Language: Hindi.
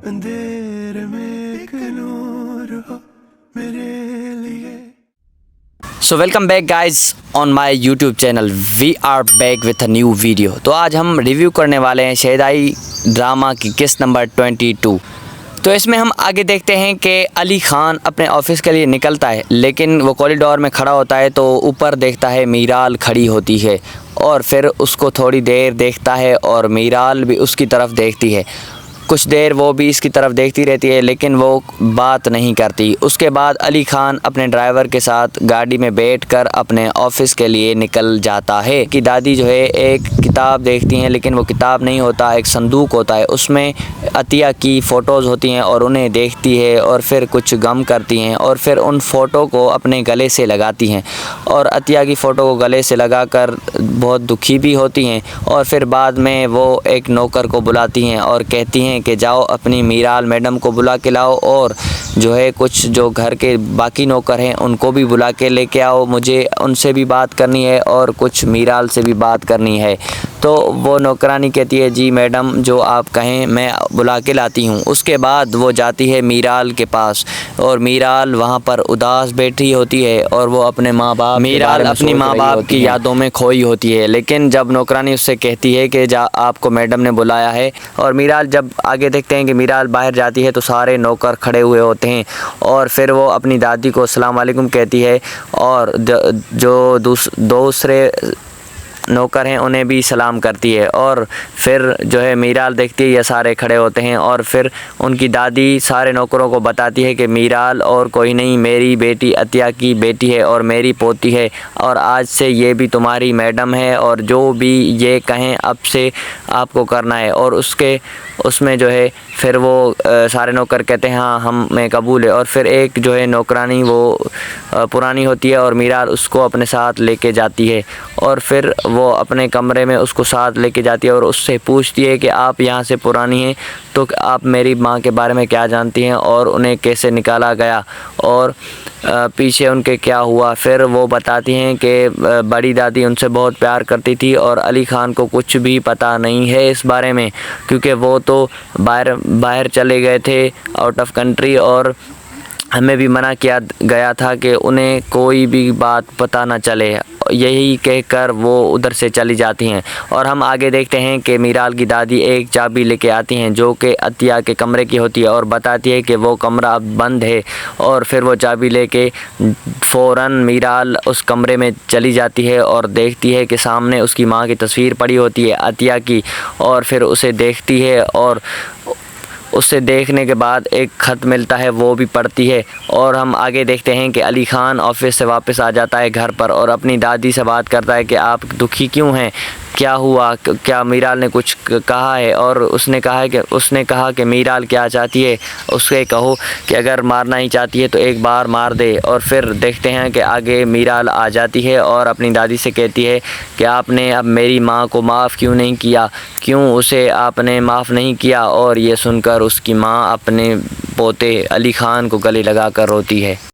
अंधेरे में एक नूर हो मेरे लिए। So welcome back guys on my YouTube channel. We are back with a new video. तो आज हम रिव्यू करने वाले हैं शहदाई ड्रामा की किस्त नंबर 22। तो इसमें हम आगे देखते हैं कि अली ख़ान अपने ऑफिस के लिए निकलता है, लेकिन वो कॉरिडोर में खड़ा होता है तो ऊपर देखता है मीराल खड़ी होती है और फिर उसको थोड़ी देर देखता है और मीराल भी उसकी तरफ देखती है। कुछ देर वो भी इसकी तरफ देखती रहती है लेकिन वो बात नहीं करती। उसके बाद अली ख़ान अपने ड्राइवर के साथ गाड़ी में बैठकर अपने ऑफिस के लिए निकल जाता है कि दादी जो है एक किताब देखती हैं, लेकिन वो किताब नहीं होता, एक संदूक होता है, उसमें अतिया की फ़ोटोज़ होती हैं और उन्हें देखती है और फिर कुछ गम करती हैं और फिर उन फ़ोटो को अपने गले से लगाती हैं और अतिया की फ़ोटो को गले से लगाकर बहुत दुखी भी होती हैं। और फिर बाद में वो एक नौकर को बुलाती हैं और कहती हैं कि जाओ अपनी मीराल मैडम को बुला के लाओ और जो है कुछ जो घर के बाकी नौकर हैं उनको भी बुला के लेके आओ, मुझे उनसे भी बात करनी है और कुछ मीराल से भी बात करनी है। तो वो नौकरानी कहती है जी मैडम जो आप कहें मैं बुला के लाती हूँ। उसके बाद वो जाती है मीराल के पास और मीराल वहाँ पर उदास बैठी होती है और वो अपने माँ बाप मीराल अपनी माँ बाप की यादों में खोई होती है। लेकिन जब नौकरानी उससे कहती है कि जा आपको मैडम ने बुलाया है, और मीराल जब आगे देखते हैं कि मीराल बाहर जाती है तो सारे नौकर खड़े हुए होते हैं और फिर वो अपनी दादी को अस्सलाम वालेकुम कहती है और जो दूसरे नौकर हैं उन्हें भी सलाम करती है। और फिर जो है मीराल देखती है ये सारे खड़े होते हैं और फिर उनकी दादी सारे नौकरों को बताती है कि मीराल और कोई नहीं, मेरी बेटी अतिया की बेटी है और मेरी पोती है और आज से ये भी तुम्हारी मैडम है और जो भी ये कहें अब से आपको करना है। और उसमें जो है फिर वो सारे नौकर कहते हैं हाँ हम मैं कबूल है। और फिर एक जो है नौकरानी वो पुरानी होती है और मीराल उसको अपने साथ लेके जाती है और फिर वो अपने कमरे में उसको साथ लेके जाती है और उससे पूछती है कि आप यहाँ से पुरानी हैं तो आप मेरी माँ के बारे में क्या जानती हैं और उन्हें कैसे निकाला गया और पीछे उनके क्या हुआ। फिर वो बताती हैं कि बड़ी दादी उनसे बहुत प्यार करती थी और अली ख़ान को कुछ भी पता नहीं है इस बारे में क्योंकि वो तो बाहर चले गए थे आउट ऑफ कंट्री और हमें भी मना किया गया था कि उन्हें कोई भी बात पता ना चले। यही कहकर वो उधर से चली जाती हैं। और हम आगे देखते हैं कि मीराल की दादी एक चाबी लेके आती हैं जो कि अतिया के कमरे की होती है और बताती है कि वो कमरा अब बंद है। और फिर वो चाबी लेके फ़ौरन मीराल उस कमरे में चली जाती है और देखती है कि सामने उसकी माँ की तस्वीर पड़ी होती है अतिया की, और फिर उसे देखती है और उससे देखने के बाद एक ख़त मिलता है वो भी पढ़ती है। और हम आगे देखते हैं कि अली ख़ान ऑफिस से वापस आ जाता है घर पर और अपनी दादी से बात करता है कि आप दुखी क्यों हैं, क्या हुआ, क्या मीराल ने कुछ कहा है। और उसने कहा कि मीराल क्या चाहती है उससे कहो कि अगर मारना ही चाहती है तो एक बार मार दे। और फिर देखते हैं कि आगे मीराल आ जाती है और अपनी दादी से कहती है कि आपने अब मेरी माँ को माफ़ क्यों नहीं किया, क्यों उसे आपने माफ़ नहीं किया। और ये सुनकर उसकी माँ अपने पोते अली ख़ान को गले लगा कर रोती है।